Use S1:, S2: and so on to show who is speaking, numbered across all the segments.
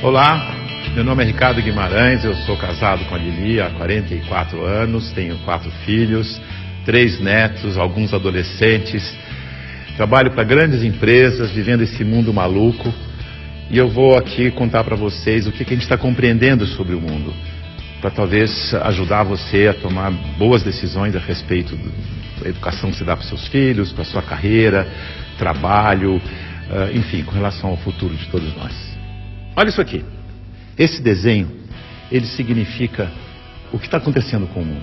S1: Olá, meu nome é Ricardo Guimarães, eu sou casado com a Lili há 44 anos, tenho 4 filhos, 3 netos, alguns adolescentes, trabalho para grandes empresas, vivendo esse mundo maluco, e eu vou aqui contar para vocês o que a gente está compreendendo sobre o mundo, para talvez ajudar você a tomar boas decisões a respeito da educação que você dá para seus filhos, para a sua carreira, trabalho, enfim, com relação ao futuro de todos nós. Olha isso aqui. Esse desenho, ele significa o que está acontecendo com o mundo.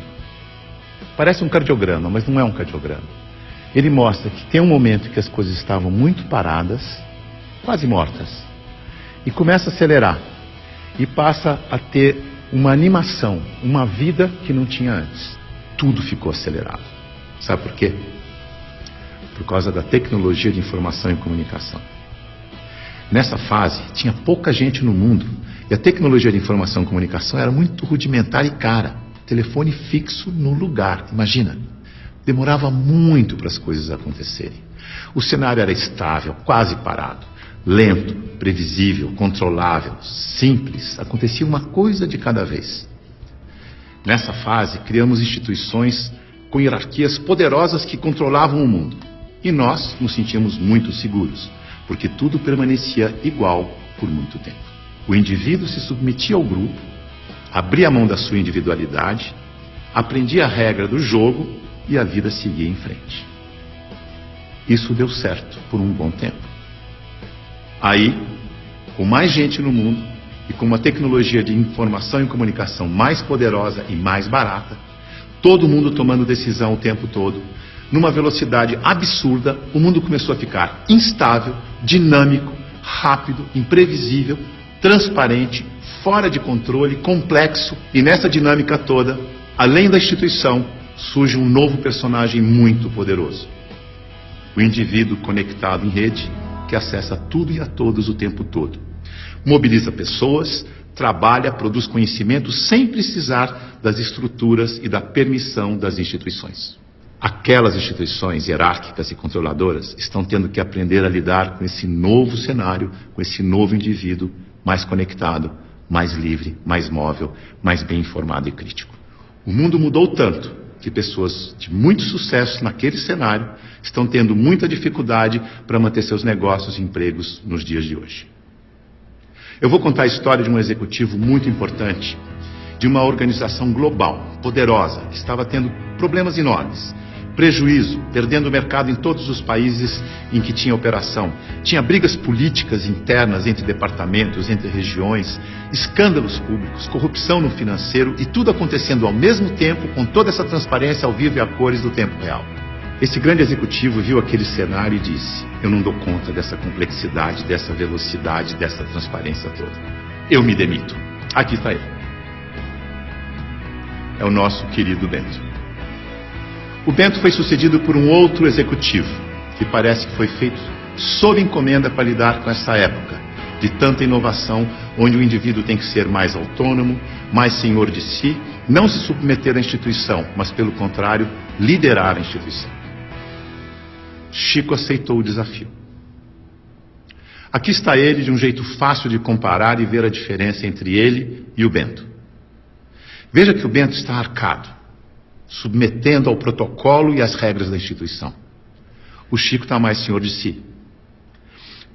S1: Parece um cardiograma, mas não é um cardiograma. Ele mostra que tem um momento que as coisas estavam muito paradas, quase mortas, e começa a acelerar, e passa a ter uma animação, uma vida que não tinha antes. Tudo ficou acelerado. Sabe por quê? Por causa da tecnologia de informação e comunicação. Nessa fase, tinha pouca gente no mundo. E a tecnologia de informação e comunicação era muito rudimentar e cara. Telefone fixo no lugar. Imagina. Demorava muito para as coisas acontecerem. O cenário era estável, quase parado. Lento, previsível, controlável, simples. Acontecia uma coisa de cada vez. Nessa fase, criamos instituições com hierarquias poderosas que controlavam o mundo. E nós nos sentíamos muito seguros, porque tudo permanecia igual por muito tempo. O indivíduo se submetia ao grupo, abria a mão da sua individualidade, aprendia a regra do jogo e a vida seguia em frente. Isso deu certo por um bom tempo. Aí, com mais gente no mundo e com uma tecnologia de informação e comunicação mais poderosa e mais barata, todo mundo tomando decisão o tempo todo, numa velocidade absurda, o mundo começou a ficar instável, dinâmico, rápido, imprevisível, transparente, fora de controle, complexo. E nessa dinâmica toda, além da instituição, surge um novo personagem muito poderoso. O indivíduo conectado em rede, que acessa tudo e a todos o tempo todo. Mobiliza pessoas, trabalha, produz conhecimento sem precisar das estruturas e da permissão das instituições. Aquelas instituições hierárquicas e controladoras estão tendo que aprender a lidar com esse novo cenário, com esse novo indivíduo mais conectado, mais livre, mais móvel, mais bem informado e crítico. O mundo mudou tanto que pessoas de muito sucesso naquele cenário estão tendo muita dificuldade para manter seus negócios e empregos nos dias de hoje. Eu vou contar a história de um executivo muito importante, de uma organização global, poderosa, que estava tendo problemas enormes. Prejuízo, perdendo o mercado em todos os países em que tinha operação. Tinha brigas políticas internas entre departamentos, entre regiões, escândalos públicos, corrupção no financeiro e tudo acontecendo ao mesmo tempo, com toda essa transparência ao vivo e a cores do tempo real. Esse grande executivo viu aquele cenário e disse: eu não dou conta dessa complexidade, dessa velocidade, dessa transparência toda. Eu me demito. Aqui está ele. É o nosso querido Bento. O Bento foi sucedido por um outro executivo, que parece que foi feito sob encomenda para lidar com essa época de tanta inovação, onde o indivíduo tem que ser mais autônomo, mais senhor de si, não se submeter à instituição, mas pelo contrário, liderar a instituição. Chico aceitou o desafio. Aqui está ele de um jeito fácil de comparar e ver a diferença entre ele e o Bento. Veja que o Bento está arcado, submetendo ao protocolo e às regras da instituição. O Chico está mais senhor de si.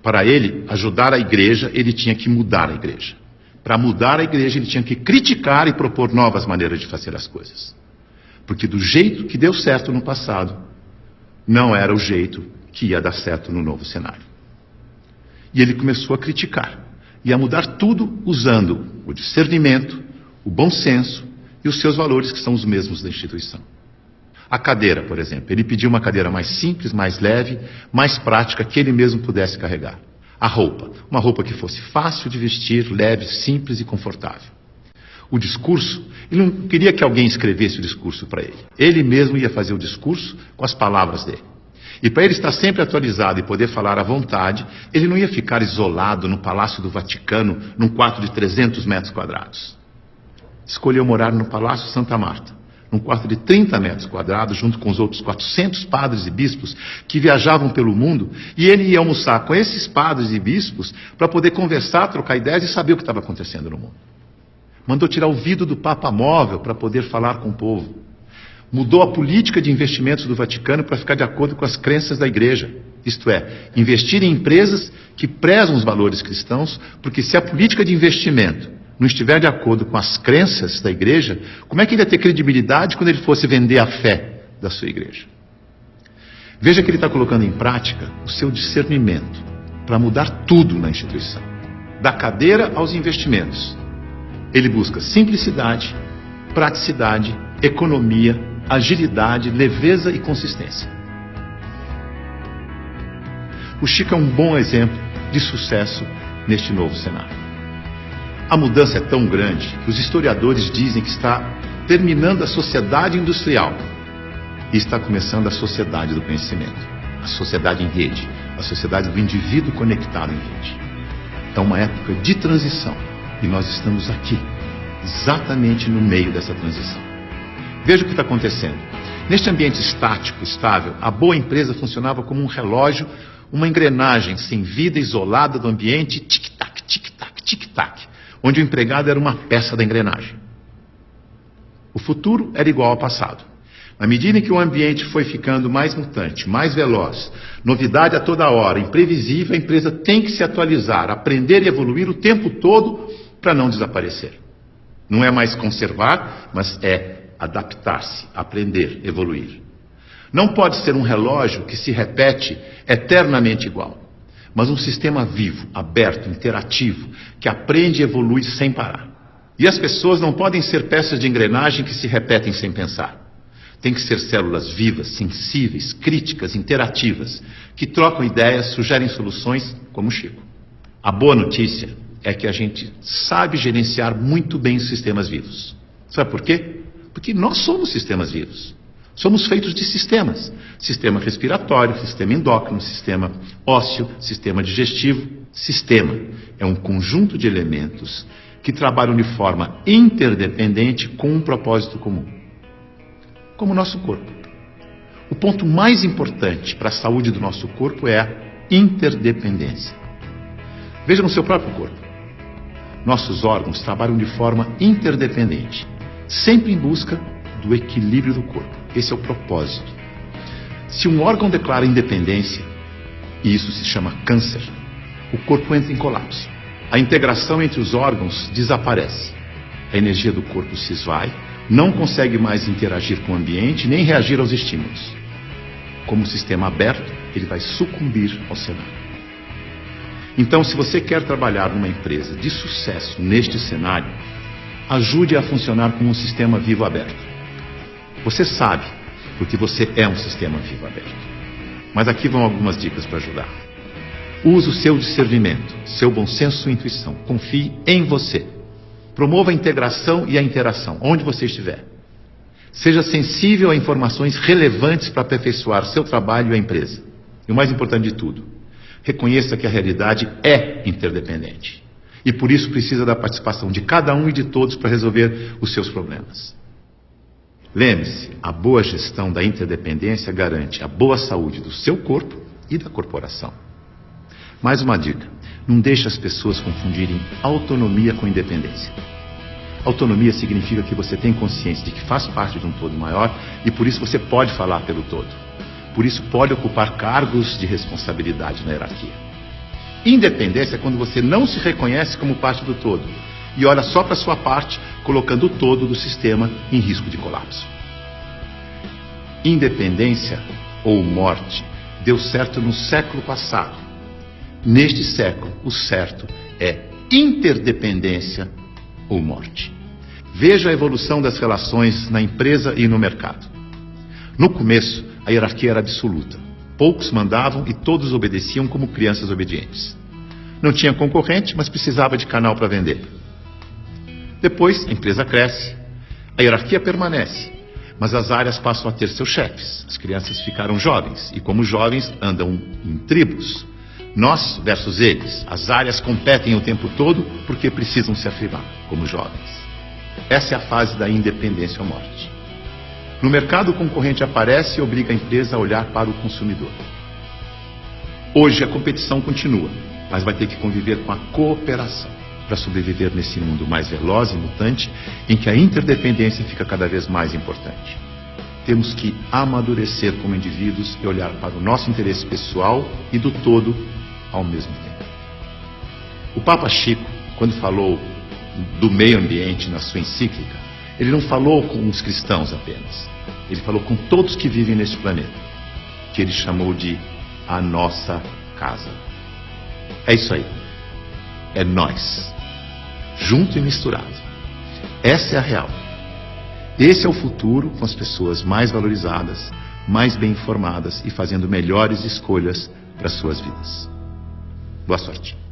S1: Para ele ajudar a igreja, ele tinha que mudar a igreja. Para mudar a igreja, ele tinha que criticar e propor novas maneiras de fazer as coisas. Porque do jeito que deu certo no passado, não era o jeito que ia dar certo no novo cenário. E ele começou a criticar e a mudar tudo usando o discernimento, o bom senso e os seus valores, que são os mesmos da instituição. A cadeira, por exemplo, ele pediu uma cadeira mais simples, mais leve, mais prática, que ele mesmo pudesse carregar. A roupa, uma roupa que fosse fácil de vestir, leve, simples e confortável. O discurso, ele não queria que alguém escrevesse o discurso para ele. Ele mesmo ia fazer o discurso com as palavras dele. E para ele estar sempre atualizado e poder falar à vontade, ele não ia ficar isolado no Palácio do Vaticano, num quarto de 300 metros quadrados. Escolheu morar no Palácio Santa Marta, num quarto de 30 metros quadrados, junto com os outros 400 padres e bispos que viajavam pelo mundo, e ele ia almoçar com esses padres e bispos para poder conversar, trocar ideias e saber o que estava acontecendo no mundo. Mandou tirar o vidro do Papa Móvel para poder falar com o povo. Mudou a política de investimentos do Vaticano para ficar de acordo com as crenças da Igreja. Isto é, investir em empresas que prezam os valores cristãos, porque se a política de investimento não estiver de acordo com as crenças da Igreja, como é que ele ia ter credibilidade quando ele fosse vender a fé da sua Igreja? Veja que ele está colocando em prática o seu discernimento para mudar tudo na instituição, da cadeira aos investimentos. Ele busca simplicidade, praticidade, economia, agilidade, leveza e consistência. O Chico é um bom exemplo de sucesso neste novo cenário. A mudança é tão grande que os historiadores dizem que está terminando a sociedade industrial e está começando a sociedade do conhecimento, a sociedade em rede, a sociedade do indivíduo conectado em rede. É uma época de transição e nós estamos aqui, exatamente no meio dessa transição. Veja o que está acontecendo. Neste ambiente estático, estável, a boa empresa funcionava como um relógio, uma engrenagem sem vida, isolada do ambiente, tic-tac, tic-tac, tic-tac, onde o empregado era uma peça da engrenagem. O futuro era igual ao passado. Na medida em que o ambiente foi ficando mais mutante, mais veloz, novidade a toda hora, imprevisível, a empresa tem que se atualizar, aprender e evoluir o tempo todo para não desaparecer. Não é mais conservar, mas é adaptar-se, aprender, evoluir. Não pode ser um relógio que se repete eternamente igual, mas um sistema vivo, aberto, interativo, que aprende e evolui sem parar. E as pessoas não podem ser peças de engrenagem que se repetem sem pensar. Tem que ser células vivas, sensíveis, críticas, interativas, que trocam ideias, sugerem soluções, como o Chico. A boa notícia é que a gente sabe gerenciar muito bem os sistemas vivos. Sabe por quê? Porque nós somos sistemas vivos. Somos feitos de sistemas. Sistema respiratório, sistema endócrino, sistema ósseo, sistema digestivo. Sistema é um conjunto de elementos que trabalham de forma interdependente com um propósito comum. Como o nosso corpo. O ponto mais importante para a saúde do nosso corpo é a interdependência. Veja no seu próprio corpo. Nossos órgãos trabalham de forma interdependente, sempre em busca do equilíbrio do corpo. Esse é o propósito. Se um órgão declara independência, e isso se chama câncer, o corpo entra em colapso. A integração entre os órgãos desaparece. A energia do corpo se esvai, não consegue mais interagir com o ambiente, nem reagir aos estímulos. Como um sistema aberto, ele vai sucumbir ao cenário. Então, se você quer trabalhar numa empresa de sucesso neste cenário, ajude a funcionar como um sistema vivo aberto. Você sabe, porque você é um sistema vivo aberto. Mas aqui vão algumas dicas para ajudar. Use o seu discernimento, seu bom senso e intuição. Confie em você. Promova a integração e a interação, onde você estiver. Seja sensível a informações relevantes para aperfeiçoar seu trabalho e a empresa. E o mais importante de tudo, reconheça que a realidade é interdependente. E por isso precisa da participação de cada um e de todos para resolver os seus problemas. Lembre-se, a boa gestão da interdependência garante a boa saúde do seu corpo e da corporação. Mais uma dica, não deixe as pessoas confundirem autonomia com independência. Autonomia significa que você tem consciência de que faz parte de um todo maior e por isso você pode falar pelo todo. Por isso pode ocupar cargos de responsabilidade na hierarquia. Independência é quando você não se reconhece como parte do todo e olha só para a sua parte, colocando o todo do sistema em risco de colapso. Independência ou morte deu certo no século passado. Neste século, o certo é interdependência ou morte. Veja a evolução das relações na empresa e no mercado. No começo, a hierarquia era absoluta. Poucos mandavam e todos obedeciam como crianças obedientes. Não tinha concorrente, mas precisava de canal para vender. Depois, a empresa cresce, a hierarquia permanece, mas as áreas passam a ter seus chefes. As crianças ficaram jovens e, como jovens, andam em tribos. Nós versus eles. As áreas competem o tempo todo porque precisam se afirmar como jovens. Essa é a fase da independência ou morte. No mercado, o concorrente aparece e obriga a empresa a olhar para o consumidor. Hoje a competição continua, mas vai ter que conviver com a cooperação para sobreviver nesse mundo mais veloz e mutante, em que a interdependência fica cada vez mais importante. Temos que amadurecer como indivíduos e olhar para o nosso interesse pessoal e do todo ao mesmo tempo. O Papa Chico, quando falou do meio ambiente na sua encíclica, ele não falou com os cristãos apenas. Ele falou com todos que vivem neste planeta, que ele chamou de a nossa casa. É isso aí. É nós, junto e misturado. Essa é a real. Esse é o futuro, com as pessoas mais valorizadas, mais bem informadas e fazendo melhores escolhas para suas vidas. Boa sorte.